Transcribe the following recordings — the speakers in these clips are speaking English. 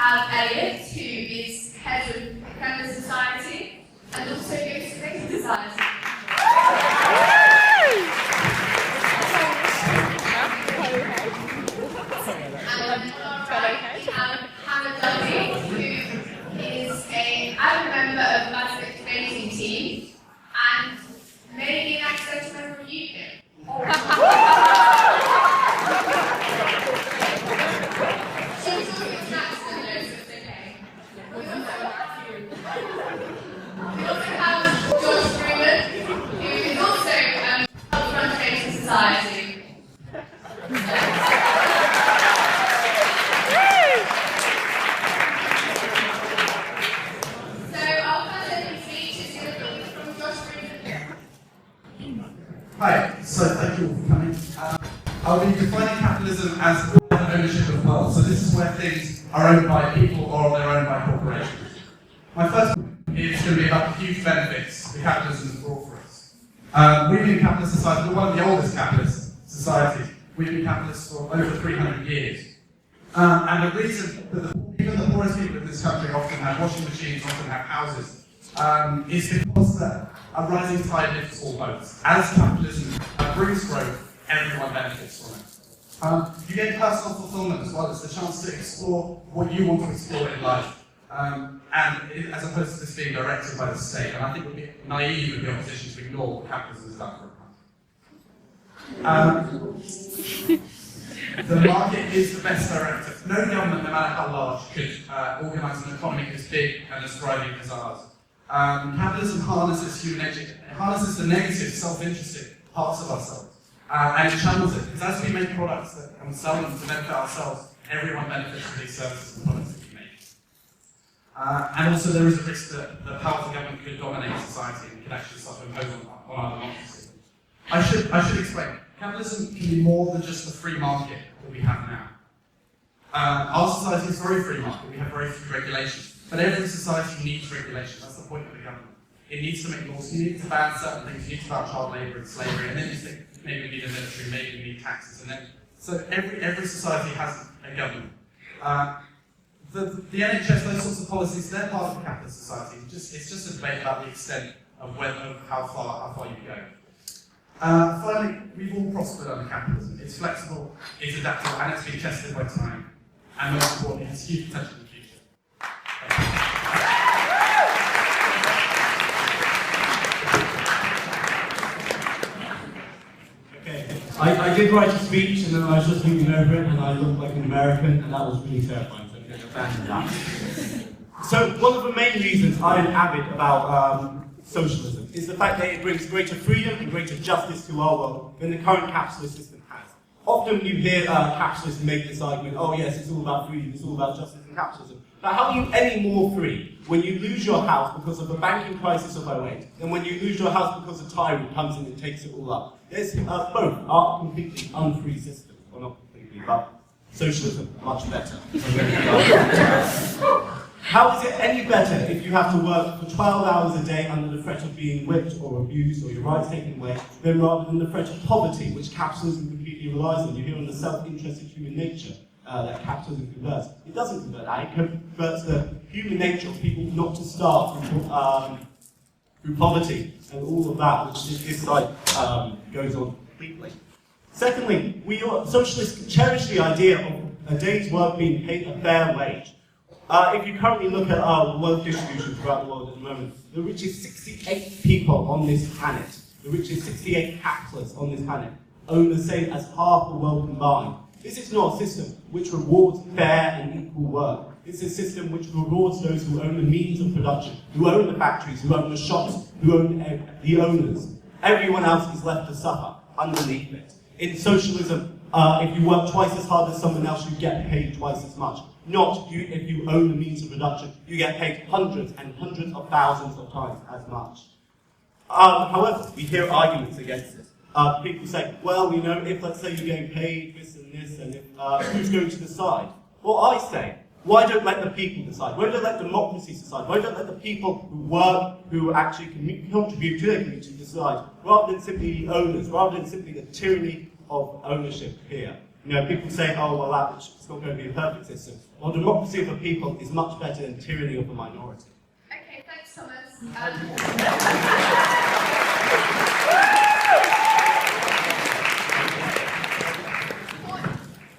have Elliot, who is head of Feminist Society and also goes to Brighton Society. Duffy, who is an avid member of the BHASVIC debating team and maybe an accidental member of UKIP. She's talking to an accident though, so it's okay. We also have Josh Freeman, who is also of the Debating Society. Hi, so thank you all for coming. I'll be defining capitalism as ownership of wealth. So this is where things are owned by people or they're owned by corporations. My first point is going to be about the huge benefits that capitalism has brought for us. We've been in capitalist society, we're one of the oldest capitalist societies. We've been capitalists for over 300 years. And the reason that even the poorest people in this country often have washing machines, often have houses, is because a rising tide lifts all boats. As capitalism brings growth, everyone benefits from it. You get personal fulfillment as well. It's the chance to explore what you want to explore in life, and as opposed to this being directed by the state. And I think it would be naive of the opposition to ignore what capitalism has done for it. The market is the best director. No government, no matter how large, could organise an economy as big and as thriving as ours. Capitalism harnesses human nature, it harnesses the negative, self-interested parts of ourselves, and it channels it. Because as we make products and sell them to benefit ourselves, everyone benefits from these services and products that we make. And also there is a risk that the powerful government could dominate society and could actually start to impose on our democracy. I should explain. Capitalism can be more than just the free market that we have now. Our society is a very free market, we have very few regulations. But every society needs regulation. That's the point of the government. It needs to make laws. You need to ban certain things. You need to ban child labour and slavery. And then you think maybe we need a military, maybe we need taxes. And then so every society has a government. The NHS, those sorts of policies, they're part of a capitalist society. It's just a debate about the extent of how far you go. Finally, we've all prospered under capitalism. It's flexible, it's adaptable, and it's been tested by time. And most importantly, it has huge potential. I did write a speech and then I was just reading over it and I looked like an American and that was really terrifying, so I'm going to abandon that. So one of the main reasons I'm avid about socialism is the fact that it brings greater freedom and greater justice to our world than the current capitalist system has. Often you hear capitalists make this argument, oh yes, it's all about freedom, it's all about justice and capitalism. But how are you any more free when you lose your house because of the banking crisis of 08 than when you lose your house because a tyrant comes in and takes it all up? Both are completely unfree systems. Well, not completely, but socialism, much better. How is it any better if you have to work for 12 hours a day under the threat of being whipped or abused or your rights taken away, than rather than the threat of poverty, which capitalism completely relies on? You hear on the self-interested human nature that capitalism converts. It doesn't convert that, it converts the human nature of people not to starve through poverty and all of that, which this side goes on completely. Secondly, socialists cherish the idea of a day's work being paid a fair wage. If you currently look at wealth distribution throughout the world at the moment, the richest 68 people on this planet, the richest 68 capitalists on this planet, own the same as half the world combined. This is not a system which rewards fair and equal work. It's a system which rewards those who own the means of production, who own the factories, who own the shops, who own the owners. Everyone else is left to suffer underneath it. In socialism, if you work twice as hard as someone else, you get paid twice as much. Not if you own the means of production, you get paid hundreds and hundreds of thousands of times as much. However, we hear arguments against this. People say, well, you know, if let's say you're getting paid this and this, and if, who's going to decide? Well, I say, why don't let the people decide? Why don't let democracy decide? Why don't let the people who work, who actually contribute to their community decide, rather than simply the owners, rather than simply the tyranny of ownership here? You know, people say, oh, well, it's not going to be a perfect system. Well, democracy of the people is much better than tyranny of the minority. Okay, thanks, Thomas.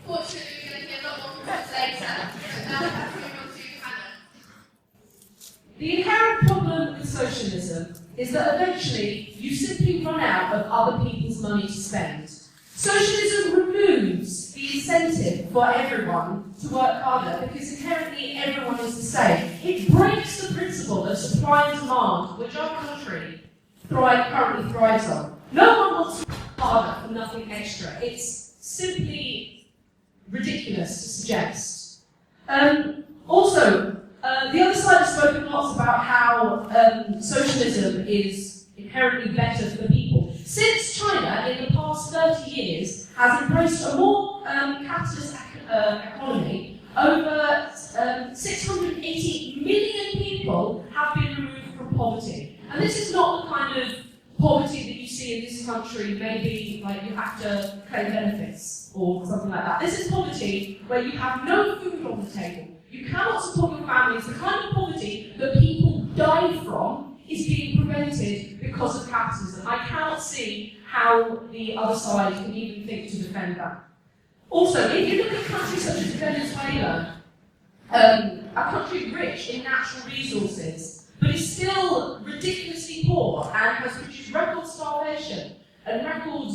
Fortunately, we're going to hear a lot more from Thomas later. But now let's move on to Hannah. The inherent problem with socialism is that eventually you simply run out of other people's money to spend. Socialism removes the incentive for everyone to work harder because inherently everyone is the same. It breaks the principle of supply and demand, which our country currently thrives on. No one wants to work harder for nothing extra. It's simply ridiculous to suggest. Also, the other side has spoken lots about how socialism is inherently better for the people. Since China, in the past 30 years, has embraced a more capitalist economy, over 680 million people have been removed from poverty. And this is not the kind of poverty that you see in this country, maybe like you have to claim benefits or something like that. This is poverty where you have no food on the table. You cannot support your family. It's the kind of poverty that people die from is being prevented because of capitalism. I cannot see how the other side can even think to defend that. Also, if you look at countries such as Venezuela, a country rich in natural resources, but is still ridiculously poor and has produced record starvation and record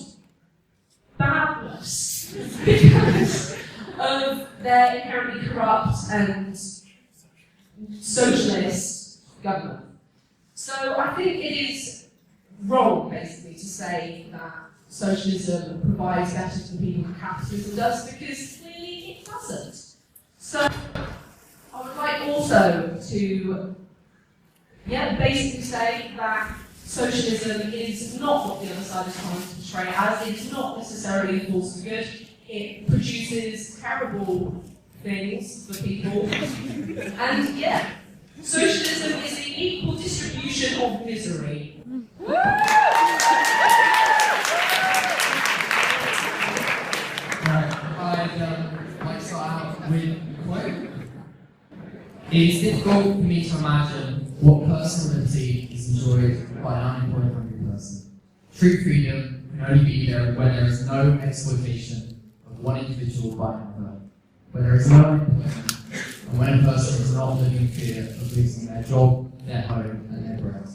badness because of their inherently corrupt and socialist government. So I think it is wrong, basically, to say that socialism provides better to the people than capitalism does, because clearly it doesn't. So I would like also to basically say that socialism is not what the other side is trying to portray as. It's not necessarily a force for good. It produces terrible things for people. And socialism is an equal distribution of misery. I'd like to start out with a quote. It's difficult for me to imagine what personal liberty is enjoyed by an unemployed hungry person. True freedom can only be there when there is no exploitation of one individual by another, when there is no unemployment, and when a person is not living in fear of losing their job, their home, and their bread.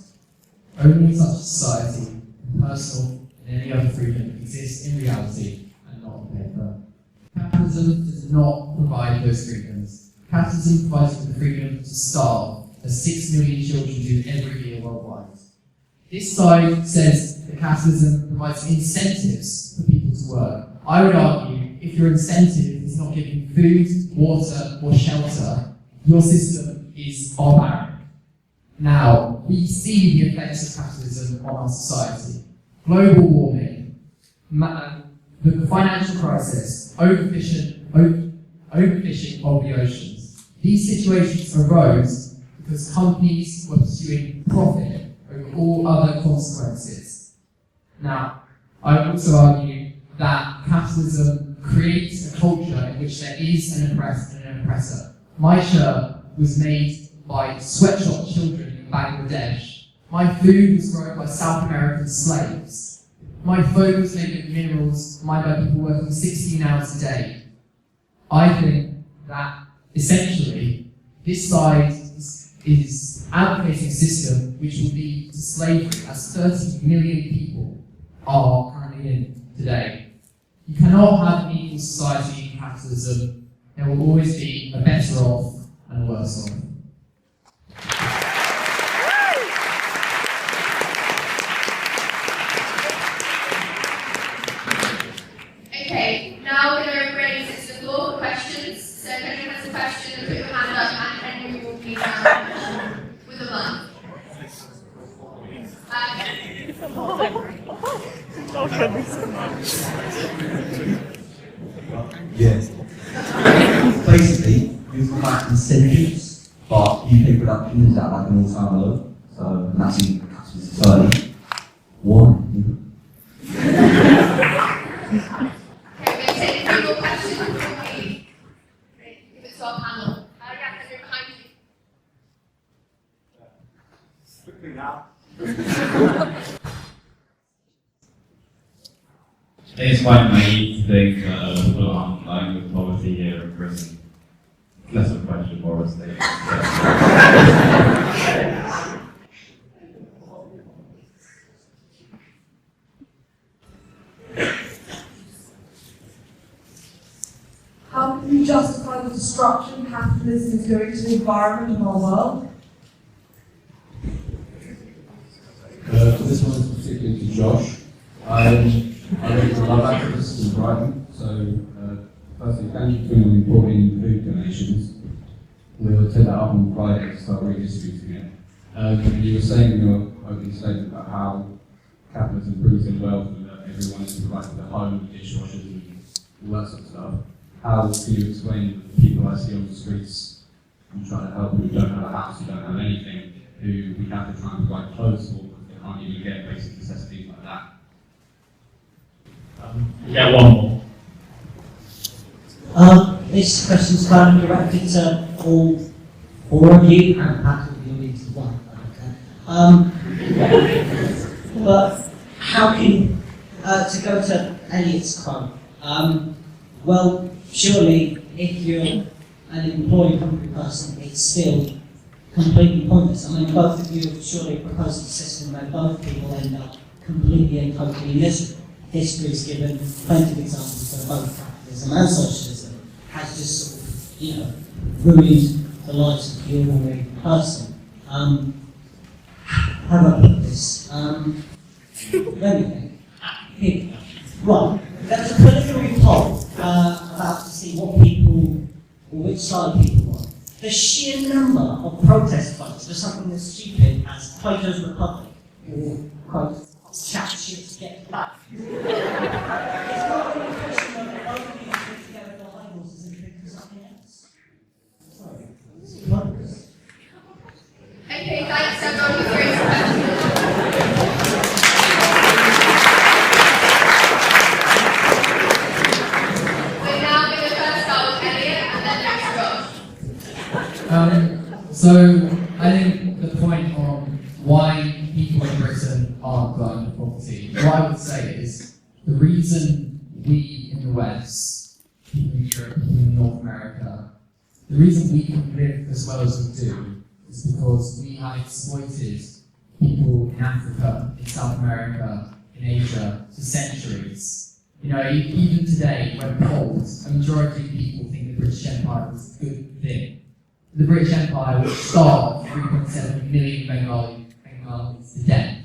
Only in such a society can personal and any other freedom exist in reality and not on paper. Capitalism does not provide those freedoms. Capitalism provides you with the freedom to starve, as 6 million children do every year worldwide. This side says that capitalism provides incentives for people to work. I would argue, if your incentive is not giving food, water, or shelter, your system is barbaric. Now, we see the effects of capitalism on our society. Global warming, the financial crisis, overfishing of the oceans. These situations arose because companies were pursuing profit over all other consequences. Now, I would also argue that capitalism creates a culture in which there is an oppressed and an oppressor. My shirt was made by sweatshop children in Bangladesh. My food was grown by South American slaves. My phone was made with minerals mined by people working 16 hours a day. I think that essentially this side is advocating a system which will lead to slavery, as 30 million people are currently in today. You cannot have an equal society in capitalism. There will always be a better off and a worse off. Okay, now we're going to raise it to the floor for questions. So if anyone has a question, put your hand up and Henry will be down with a mic. Yes. Basically, you talk about incentives, but UK production is at like an all-time low, so that's in capitalist society. One. Okay, we're going to take few more questions before we give it to our panel. Yeah, they're behind you. Quickly now. I think it's quite naive to think that people aren't dying with poverty here in prison. Less of a question, more of a statement. How can you justify the destruction capitalism is doing to the environment of our world? This one is particularly to Josh. I went to love activists in Brighton, so firstly, thank you for importing food donations. We'll take that up on Friday to start redistributing it. You were saying in your opening statement about how capitalism brings in wealth and that everyone is provided a home, dishwashers, and all that sort of stuff. How can you explain the people I see on the streets and trying to help who don't have a house, who don't have anything, who we have to try and provide clothes for because they can't even get basic necessities like that? Yeah, one more. This question's kind of directed to all four of you, and perhaps we'll leave to one. But how can, to go to Elliot's quote, well, surely if you're an employed hungry person, it's still completely pointless. I mean, both of you have surely proposed a system where both people end up completely and totally miserable. History's given plenty of examples where both capitalism and socialism has just sort of, ruined the lives of the ordinary person. How do I put this? Let me think. Here. Right, there was a preliminary poll about to see what people, or which side people were. The sheer number of protest votes for something as stupid as Plato's Republic, or, quote, chat shit to get back. It's not really a question of both of you put together the high horses and pick something else. Sorry. Okay, thanks everyone for your questions. We're now going to first start with Elliot and then next Josh. So I think the point on why people in Britain aren't dying of poverty, what I would say is the reason we in the West, people in Europe, people in North America, the reason we can live as well as we do is because we have exploited people in Africa, in South America, in Asia for centuries. You know, even today, when polled, a majority of people think the British Empire was a good thing. The British Empire which starved 3.7 million Bengalis to death,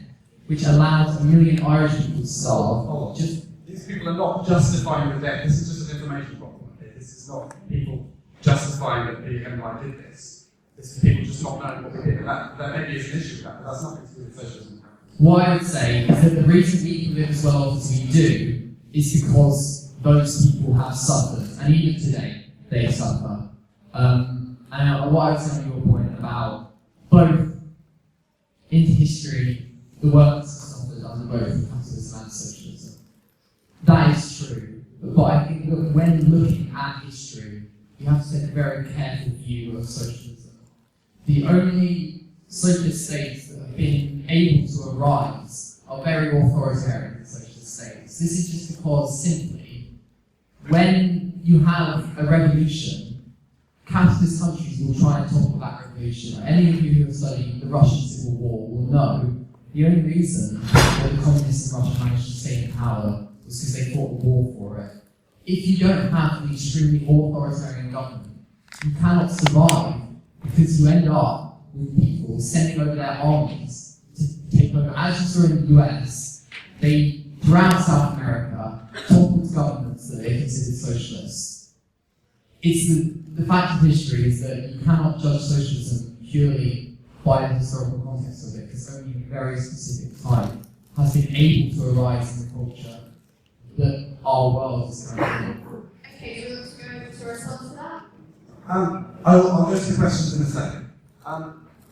which allowed 1 million Irish people to starve. These people are not justifying the death. This is just an information problem. This is not people justifying that the Empire did this. This is people just not knowing what they did. That maybe is an issue with that, but that's nothing to do with socialism. What I would say is that the reason we can live as well as we do is because those people have suffered, and even today they suffer. And what I would say on your point about both in history, the work that's suffered under both capitalism and socialism. That is true. But I think when looking at history, you have to take a very careful view of socialism. The only socialist states that have been able to arise are very authoritarian socialist states. This is just because, simply, when you have a revolution, capitalist countries will try and topple that revolution. Any of you who have studied the Russian Civil War will know the only reason that the communists in Russia managed to stay in power was because they fought a war for it. If you don't have an extremely authoritarian government, you cannot survive because you end up with people sending over their armies to take over. As you saw in the US, they, throughout South America, toppled governments that they considered socialists. It's the fact of history is that you cannot judge socialism purely by the historical context of it, because only a very specific time has been able to arise in the culture that our world is currently in. Okay, do you want to go to respond to that? I'll go to the questions in a second.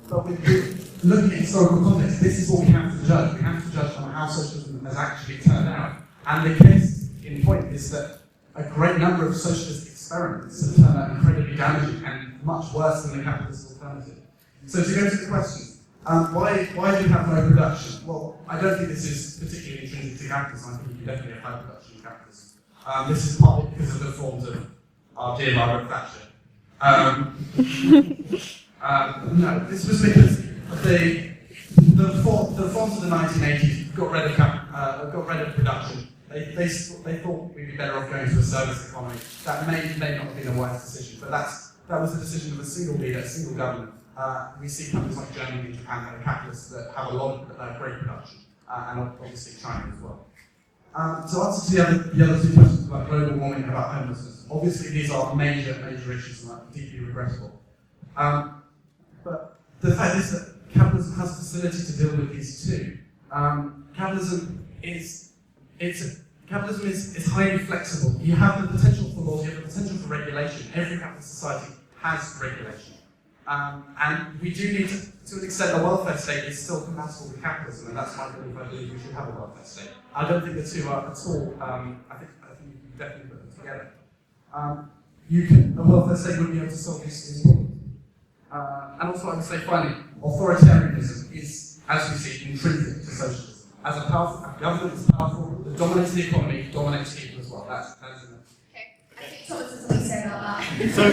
But with looking at historical context, this is what we have to judge. We have to judge on how socialism has actually turned out. And the case in point is that a great number of socialist experiments have turned out incredibly damaging and much worse than the capitalist alternative. So to go to the question, why do you have no production? Well, I don't think this is particularly intrinsic to capitalism. I think you can definitely have high production in capitalism. This is partly because of the forms of our dear Margaret Thatcher. No, this was because the forms of the 1980s got rid of production. They thought we'd be better off going to a service economy. That may not have been a wise decision, but that was the decision of a single leader, a single government. We see countries like Germany and Japan that are capitalists that have a lot of great production, and obviously China as well. To answer to the other two questions about global warming and about homelessness, obviously these are major issues and are deeply regrettable. But the fact is that capitalism has a facility to deal with these too. Capitalism is highly flexible. You have the potential for laws, you have the potential for regulation. Every capitalist society has regulation. And we do need to an extent, a welfare state is still compatible with capitalism, and that's my belief. I believe we should have a welfare state. I don't think the two are at all. I think you can definitely put them together. A welfare state would be able to solve these problems. And also, I would say finally, authoritarianism is, as we see, intrinsic to socialism. As a government is powerful, that dominates the economy, dominates people as well. That is enough. Okay, I think Thomas has something to say about that. So,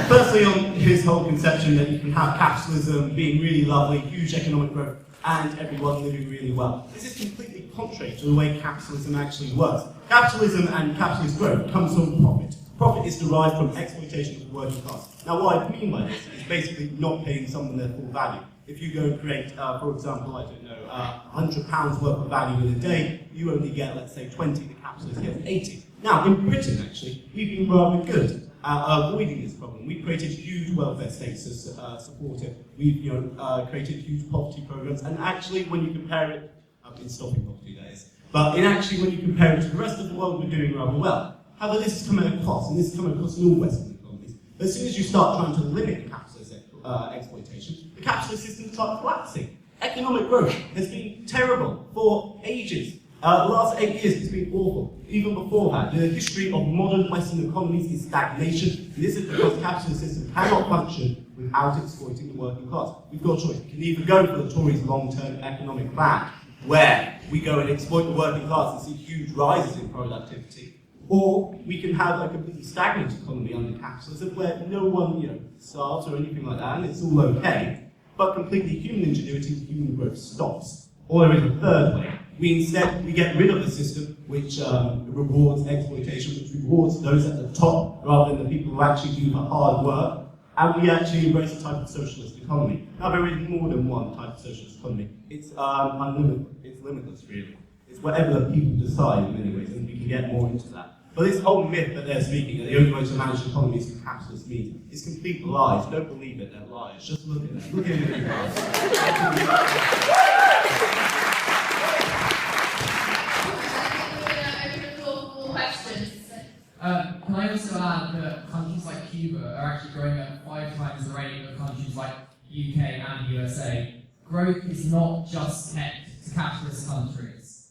firstly, on his whole conception that you can have capitalism being really lovely, huge economic growth, and everyone living really well. This is completely contrary to the way capitalism actually works. Capitalism and capitalist growth comes from profit. Profit is derived from exploitation of the working class. Now, what I mean by this is basically not paying someone their full value. If you go and create, for example, I don't know, £100 worth of value in a day, you only get, let's say, 20, the capitalist gets 80. Now, in Britain, actually, we've been rather good at avoiding this problem. We've created huge welfare states to support it. We've created huge poverty programs, and actually, when you compare it, I've been stopping poverty, that is, but when you compare it to the rest of the world, we're doing rather well. However, this is coming at a cost, and this is coming across in all Western economies. But as soon as you start trying to limit capitalist exploitation, the capitalist system starts collapsing. Economic growth has been terrible for ages. The last 8 years has been awful. Even before that, the history of modern Western economies is stagnation. And this is because the capitalist system cannot function without exploiting the working class. We've got a choice. We can either go for the Tories' long-term economic plan, where we go and exploit the working class and see huge rises in productivity, or we can have a completely stagnant economy under capitalism where no one, starves or anything like that, and it's all okay, but completely human ingenuity and human growth stops. Or there is a third way. We get rid of the system which rewards exploitation, which rewards those at the top rather than the people who actually do the hard work, and we actually embrace a type of socialist economy. Now, there is more than one type of socialist economy. It's unlimited. It's limitless, really. It's whatever the people decide in many ways, and we can get more into that. But this whole myth that they're speaking, that the only way to manage the economy is through capitalist means, is complete lies. Don't believe it, they're lies. Just look at them. Look at it in your eyes. Can I also add that countries like Cuba are actually growing at 5 times the rate of countries like UK and USA? Growth is not just kept to capitalist countries.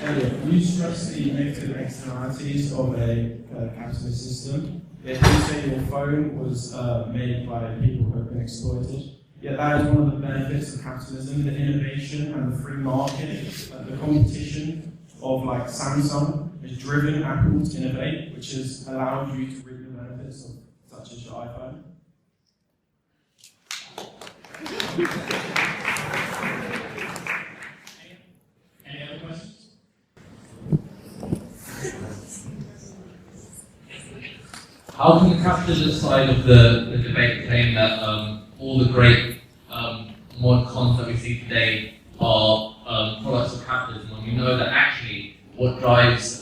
Elliot, you stress the negative externalities of a capitalist system. Yet you say your phone was made by people who have been exploited. Yet that is one of the benefits of capitalism, the innovation and the free market, the competition of like Samsung has driven Apple to innovate, which has allowed you to reap the benefits of such as your iPhone. Any other questions? How can the capitalist side of the debate claim that all the great modern cons that we see today are products of capitalism, when we know that actually what drives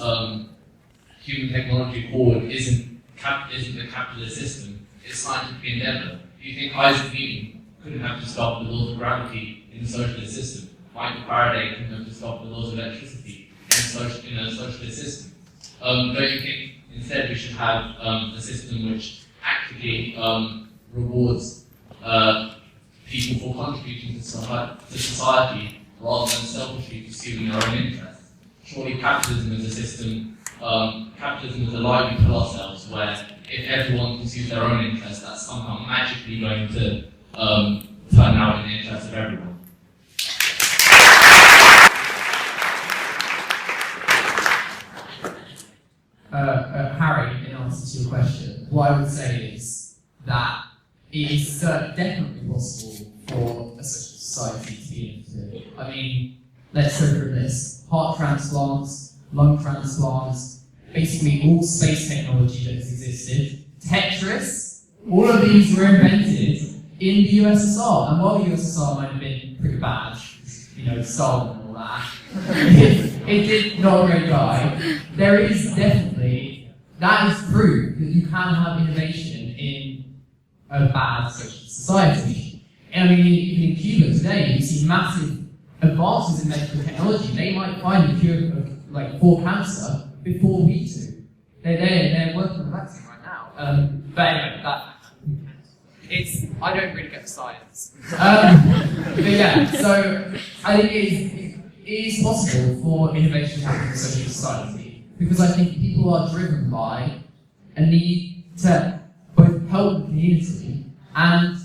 human technology forward isn't the capitalist system, it's scientific endeavour? Do you think Isaac Newton couldn't have discovered the laws of gravity in the socialist system? Michael Faraday couldn't have discovered the laws of electricity in a socialist system? Don't you think instead we should have a system which actively rewards people for contributing to society rather than selfishly pursuing their own interests. Surely capitalism is a system, capitalism is a lie we tell ourselves where if everyone pursues their own interests, that's somehow magically going to turn out in the interest of everyone. Harry, in answer to your question, what I would say is that it is definitely possible for a social society to be innovative. I mean, let's go through this. Heart transplants, lung transplants, basically all space technology that has existed. Tetris, all of these were invented in the USSR. And while the USSR might have been pretty bad, Stalin and all that, it did not a great guy. There is definitely, that is proof that you can have innovation in a bad social society. And I mean, even in Cuba today, you see massive advances in medical technology. They might find a cure for cancer before we do. They're working on a vaccine right now. But anyway, I don't really get the science. But yeah, so I think it is possible for innovation to happen in social society, because I think people are driven by a need to both help the community and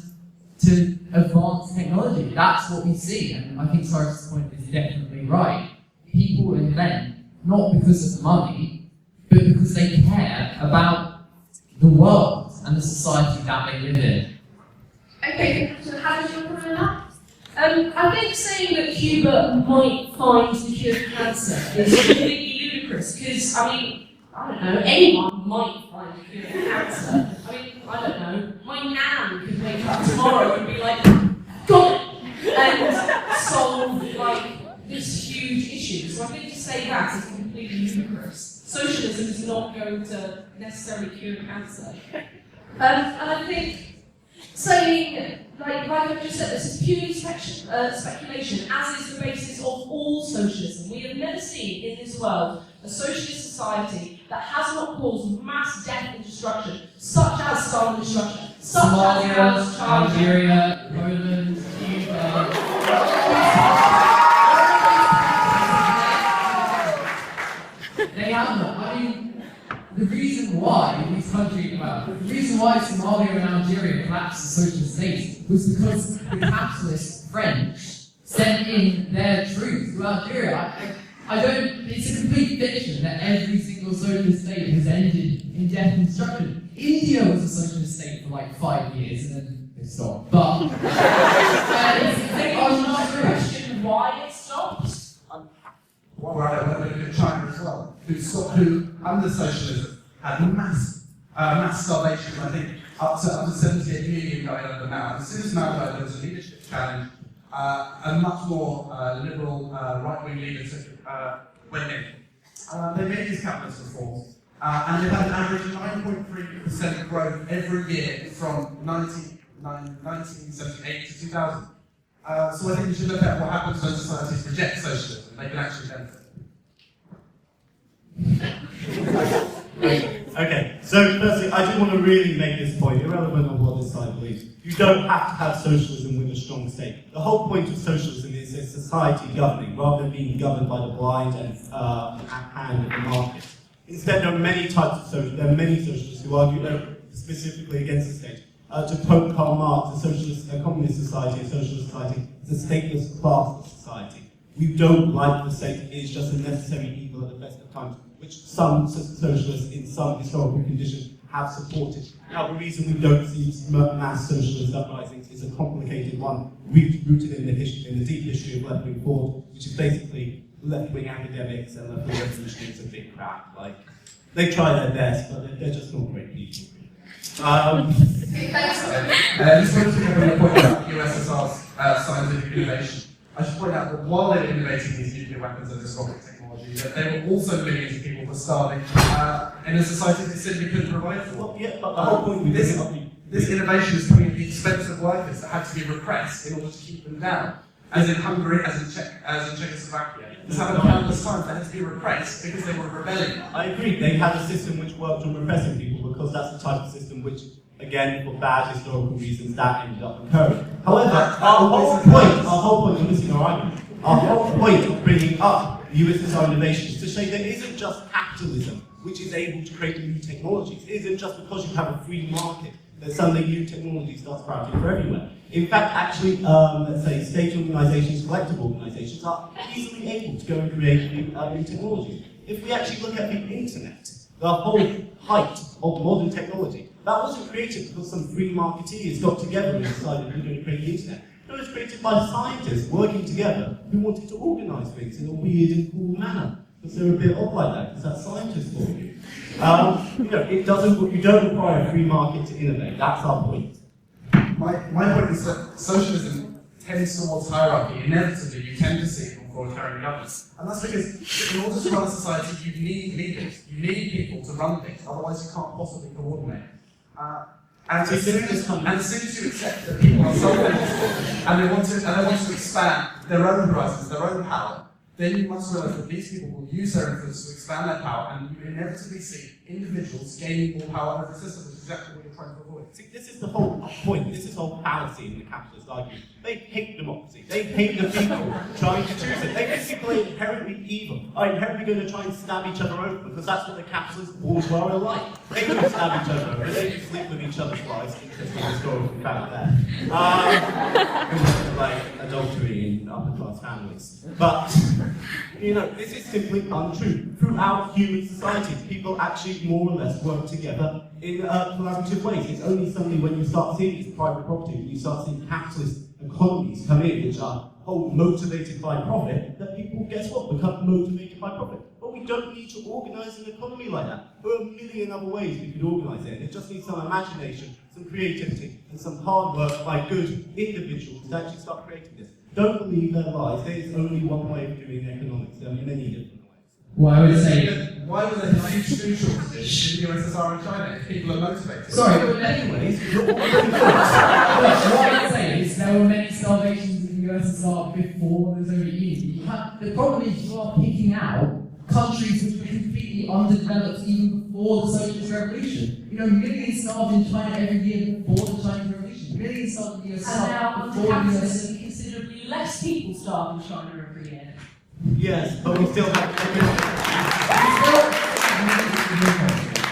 to advance technology. That's what we see, and I think Cyrus's point is definitely right. People invent not because of money, but because they care about the world and the society that they live in. Okay, so how did you want to that? I think saying that Cuba might find the cure for cancer is completely ludicrous, because, I mean, I don't know, anyone might find a cure for cancer. I mean, I don't know, my nan could wake up tomorrow and be like, got it! And solve, this huge issue. So I think to say that is completely ludicrous. Socialism is not going to necessarily cure cancer. And I think saying, like I've just said, this is purely speculation, as is the basis of all socialism. We have never seen in this world a socialist society that has not caused mass death and destruction, such as Stalin destruction, such as Algeria, Poland, Cuba. They haven't. I mean, the reason why these countries, the reason why Somalia and Algeria collapsed as socialist states was because the capitalist French sent in their troops to Algeria. It's a complete fiction that every single socialist state has ended in death and destruction. India was a socialist state for 5 years and then it stopped. But I'm not question why it stopped. Right, we're looking at China as well, who under socialism had mass starvation. I think up to 78 million died under Mao. As soon as Mao died, there was a leadership challenge. A much more liberal right-wing leader went in. They made these capitalist reforms, and they've had an average of 9.3% growth every year from 1978 to 2000. So I think we should look at what happens when societies reject socialism. They can actually benefit. Okay, so firstly, I do want to really make this point, irrelevant of what this side believes. You don't have to have socialism with a strong state. The whole point of socialism is a society governing, rather than being governed by the blind and hand of the market. Instead, there are many types of socialists. There are many socialists who argue specifically against the state. To quote Karl Marx, a communist society, a socialist society, is a stateless class society. We don't like the state, it is just a necessary evil at the best of times, which some socialists in some historical conditions have supported. Now, the reason we don't see mass socialist uprisings is a complicated one, rooted in the deep history of left-wing thought, which is basically left-wing academics and left-wing revolutionaries are big crap. They try their best, but they're just not great people. I just wanted to make a point about USSR's scientific innovation. I should point out that while they were innovating these nuclear weapons and this rocket technology, that there were also millions of people were starving in a society that simply couldn't provide for. Well, yeah, but the whole point this innovation is coming at the expense of workers that had to be repressed in order to keep them down, as in Hungary, as in Czechoslovakia. This happened countless times. They had to be repressed because they were rebelling. I agree. They had a system which worked on repressing people because that's the type of system which, again, for bad historical reasons, that ended up occurring. However, our whole point, you're missing our argument. Our whole point of bringing up USSR innovation is to say there isn't just capitalism which is able to create new technologies. It isn't just because you have a free market that suddenly new technology starts sprouting for everywhere. In fact, actually, let's say state organisations, collective organisations are easily able to go and create new technologies. If we actually look at the internet, the whole height of modern technology, that wasn't created because some free marketeers got together and decided we're going to create the internet. It was created by scientists working together who wanted to organise things in a weird and cool manner. Because they're a bit odd like that, because that's scientists for you. You don't require a free market to innovate. That's our point. My point is that socialism tends towards hierarchy. Inevitably, you tend to see authoritarian governments. And that's because in order to run a society, you need leaders. You need people to run things, otherwise you can't possibly coordinate. And as soon as you accept that people are self-interested and they want to expand their own horizons, their own power, then you must realise that these people will use their influence to expand their power, and you inevitably see individuals gaining more power over the system, which is exactly what you're trying to avoid. See, this is the whole point. This is the whole fallacy in the capitalist argument. They hate democracy. They hate the people trying to choose it. They think people are inherently evil, are inherently going to try and stab each other over, because that's what the capitalist bourgeois are like. They don't stab each other over. They sleep with each other's wives. Interesting historical fact there. Like adultery in upper-class families. But this is simply untrue. Throughout human society, people actually more or less work together in collaborative ways. It's only suddenly when you start seeing this private property, when you start seeing capitalist economies come in, which are motivated by profit, that people, guess what, become motivated by profit. But we don't need to organise an economy like that. There are a million other ways we could organise it. It just needs some imagination, some creativity, and some hard work by good individuals to actually start creating this. Don't believe their lies. There is only one way of doing economics. There are many different ways. Well, I would say... Why were there huge food shortages in the USSR and China if people are motivated? Sorry, but anyways, what I would say is there were many starvations in the USSR before there was overeating. The problem is you are picking out countries which were completely underdeveloped even before the Socialist Revolution. Millions starved in China every year before the Chinese Revolution. Millions starved in the USSR and now before the capitalism, considerably less people starve in China every year. Yes, but we still have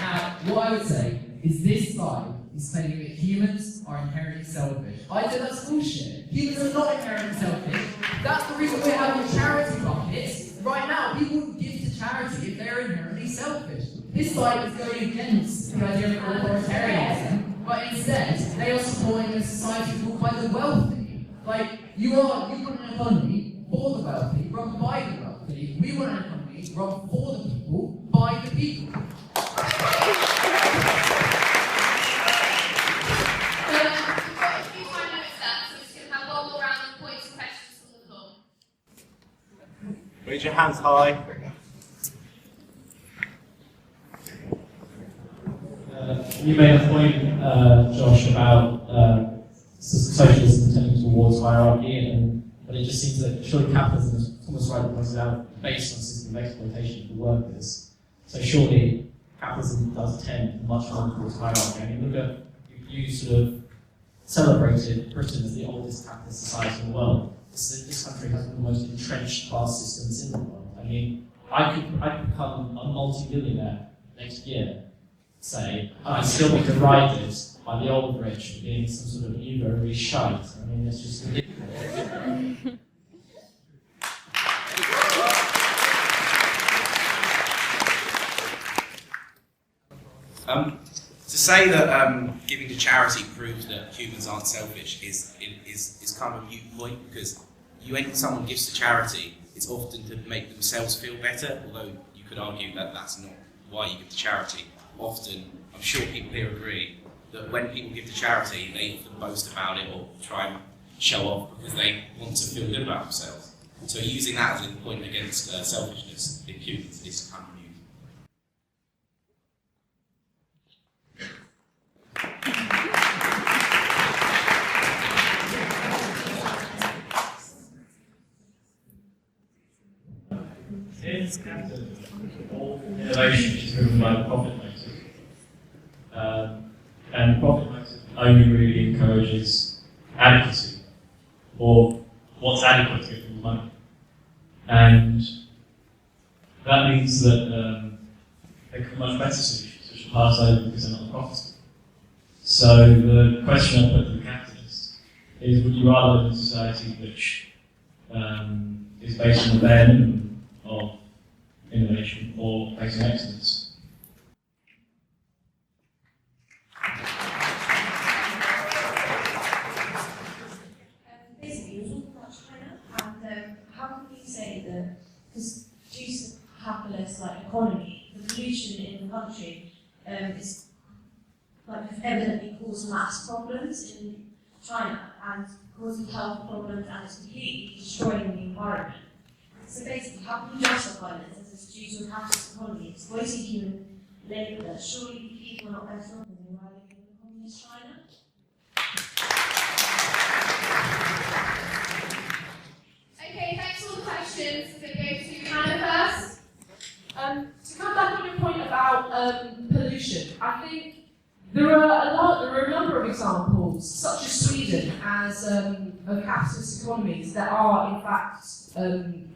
Now, what I would say is this slide is claiming that humans are inherently selfish. I think that's bullshit. Humans are not inherently selfish. That's the reason we're having charity buckets. Right now, people wouldn't give to charity if they're inherently selfish. This slide is going against the idea of authoritarianism, but instead, they are supporting a society ruled by the wealthy. You want an economy for the wealthy, run by the wealthy. We want an economy run for the people, by the people. Raise your hands high. You made a point, Josh, about socialism tending towards hierarchy, but it just seems that surely capitalism, as Thomas rightly pointed out, based on a system of exploitation for workers. So surely capitalism does tend much more towards hierarchy. I mean, look at, you sort of celebrated Britain as the oldest capitalist society in the world. This country has one of the most entrenched class systems in the world. I mean, I could become a multi-millionaire next year, say, and I'd still be derided by the old rich for being some sort of Euro shite. I mean, it's just ridiculous. To say that giving to charity proves that humans aren't selfish is kind of a mute point, because when someone gives to charity, it's often to make themselves feel better, although you could argue that that's not why you give to charity. Often, I'm sure people here agree, that when people give to charity, they often boast about it or try and show off because they want to feel good about themselves. So using that as a point against selfishness in humans is kind of mute. Is capitalism all innovation is driven by the profit motive? And profit motive only really encourages adequacy, or what's adequate to get people money. That means that there could be much better solutions which will pass over because they're not profitable. So the question I put to the capitalists is, would you rather live in a society which is based on the bare minimum of innovation or based on excellence? Basically, you're talking about China, and how can we say that, because due to capitalist economy, the pollution in the country is has evidently caused mass problems in China and causing health problems, and it's completely destroying the environment. So basically, how can we justify this as it's due to a capitalist economy exploiting human labour? Surely people are not better off than they were living in communist China? Okay, thanks for all the questions. I'm going to go to Hannah first. To come back on your point about pollution, I think there are a number of examples, such as Sweden, as of capitalist economies that are in fact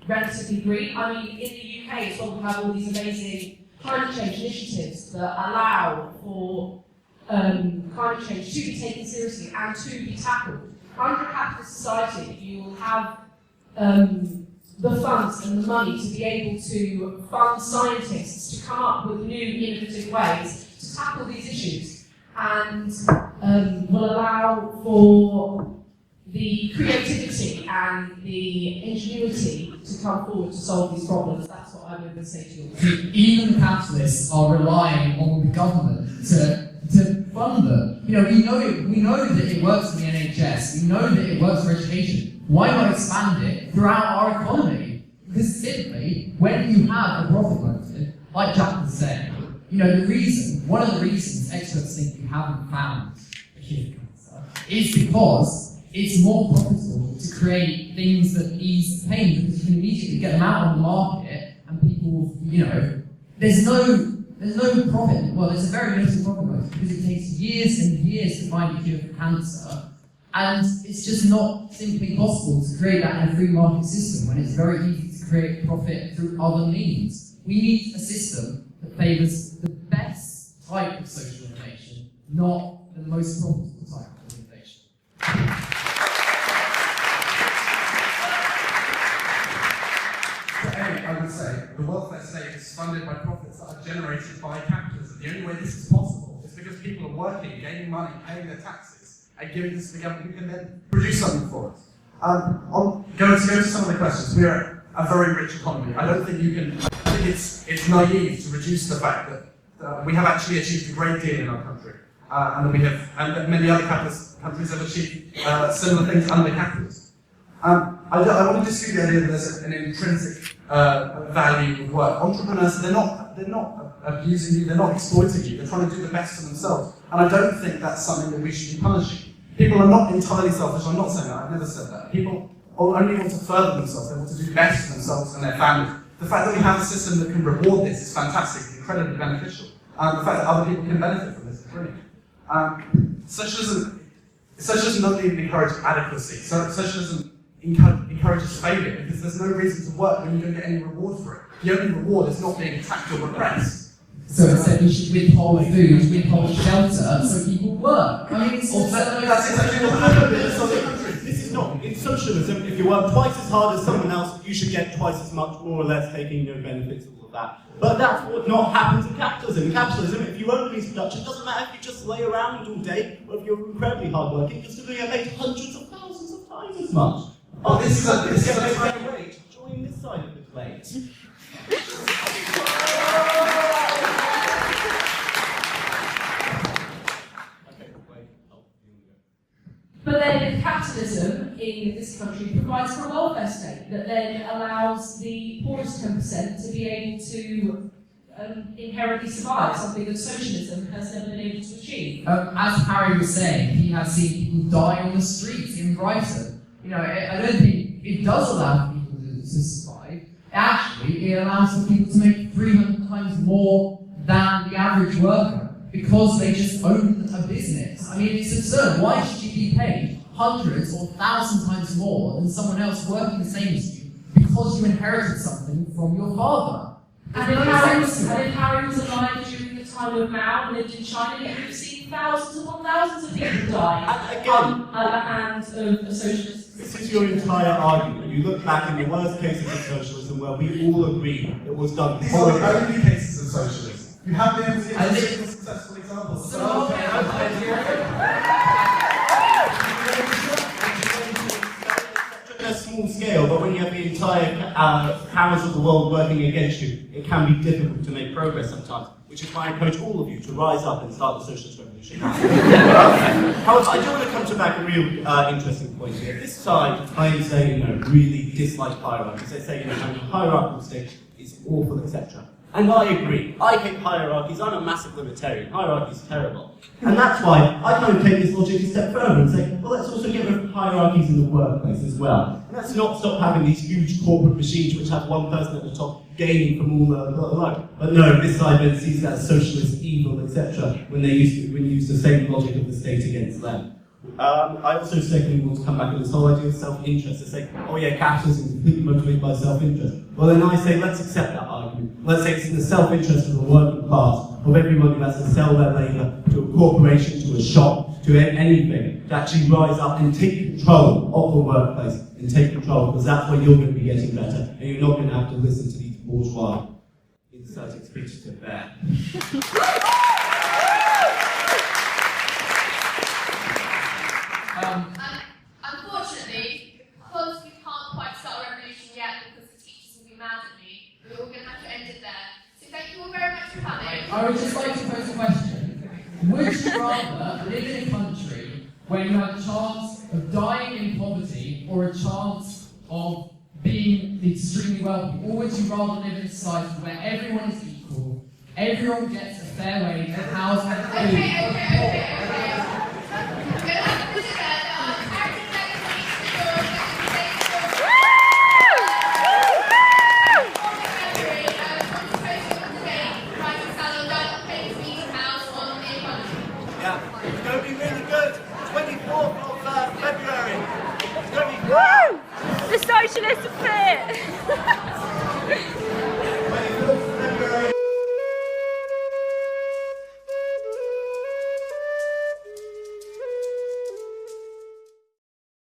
relatively green. I mean, in the UK as well, we have all these amazing climate change initiatives that allow for climate change to be taken seriously and to be tackled. Under a capitalist society, you will have the funds and the money to be able to fund scientists to come up with new innovative ways to tackle these issues, and will allow for the creativity and the ingenuity to come forward to solve these problems. That's what I would say to you. Even capitalists are relying on the government to fund them. You know, we know that it works in the NHS, we know that it works for education. Why not expand it throughout our economy? Because simply, when you have a profit motive, like Jack was saying, you know, one of the reasons experts think we haven't found a cure for cancer is because it's more profitable to create things that ease the pain, because you can immediately get them out on the market and people, you know, there's no profit. Well, there's a very limited profit motive because it takes years and years to find a cure for cancer. And it's just not simply possible to create that in a free market system when it's very easy to create profit through other means. We need a system that favours the best type of social innovation, not the most profitable type of innovation. So Amy, I would say the welfare state is funded by profits that are generated by capitalism. The only way this is possible is because people are working, gaining money, paying their taxes, and giving this to the government who can then produce something for us. Go to some of the questions. We're a very rich economy. I don't think you can. I think it's naive to reduce the fact that we have actually achieved a great deal in our country, and that many other capitalist countries have achieved similar things under capitalism. I want to dispute the idea that there's an intrinsic value of work. Entrepreneurs, they're not abusing you, they're not exploiting you, they're trying to do the best for themselves. And I don't think that's something that we should be punishing. People are not entirely selfish, I'm not saying that, I've never said that. People only want to further themselves, they want to do best for themselves and their families. The fact that we have a system that can reward this is fantastic, incredibly beneficial. The fact that other people can benefit from this is brilliant. Socialism doesn't even encourage adequacy. Socialism encourages failure because there's no reason to work when you don't get any reward for it. The only reward is not being attacked or repressed. So it said we should withhold food, withhold shelter, so people work. I mean, that's exactly what happened in other countries. This is not, in socialism, if you work twice as hard as someone else, you should get twice as much, more or less, taking no benefits of all of that. But that's what not happens in capitalism. In capitalism, if you own means production, it doesn't matter if you just lay around all day, or if you're incredibly hardworking, you're still going to get paid hundreds of thousands of times as much. Oh, this is a wage. Join this side of the plate. But then capitalism in this country provides for a welfare state that then allows the poorest 10% to be able to inherently survive, something that socialism has never been able to achieve. As Harry was saying, he has seen people die on the streets in Brighton. You know, I don't think it does allow people to survive. Actually, it allows for people to make 300 times more than the average worker because they just own a business. I mean, it's absurd. Why should you be paid hundreds or 1,000 times more than someone else working the same as you because you inherited something from your father? And if Harry was alive during the time of Mao and lived in China, he would have seen thousands upon thousands of people die at the hands of a socialist. This is your entire argument. You look back in the worst cases of socialism where we all agree it was done. These are the only cases of socialism. You have the single successful examples. On a small scale, but when you have the entire powers of the world working against you, it can be difficult to make progress sometimes, which is why I encourage all of you to rise up and start the socialist revolution. However, I do want to come to back a real interesting point here. This side claims they, really dislike hierarchies. They say, having a hierarchical state is awful, etc. And I agree. I hate hierarchies. I'm a massive libertarian. Hierarchy is terrible. And that's why I kind of take this logic a step further and say, well, let's also get rid of hierarchies in the workplace as well. And let's not stop having these huge corporate machines which have one person at the top gaining from all the like. But no, this side then sees that as socialist, evil, etc. when you use the same logic of the state against them. I also secondly want to come back to this whole idea of self-interest, to say, oh yeah, capitalism is completely motivated by self-interest. Well then I say, let's accept that argument. Let's say it's in the self-interest of the working class, of everyone who has to sell their labour to a corporation, to a shop, to anything, to actually rise up and take control of the workplace, and take control, because that's where you're going to be getting better, and you're not going to have to listen to these bourgeois inserting speeches to bear. Unfortunately, because we can't quite start a revolution yet because the teachers will be mad at me, we're all going to have to end it there. So thank you all very much for coming. I would just like to pose a question. Would you rather live in a country where you have a chance of dying in poverty or a chance of being extremely wealthy? Or would you rather live in a society where everyone is equal, everyone gets a fair wage, and house and food? It's going to be really good. 24th of February. It's going to be Woo! The Socialist are fit!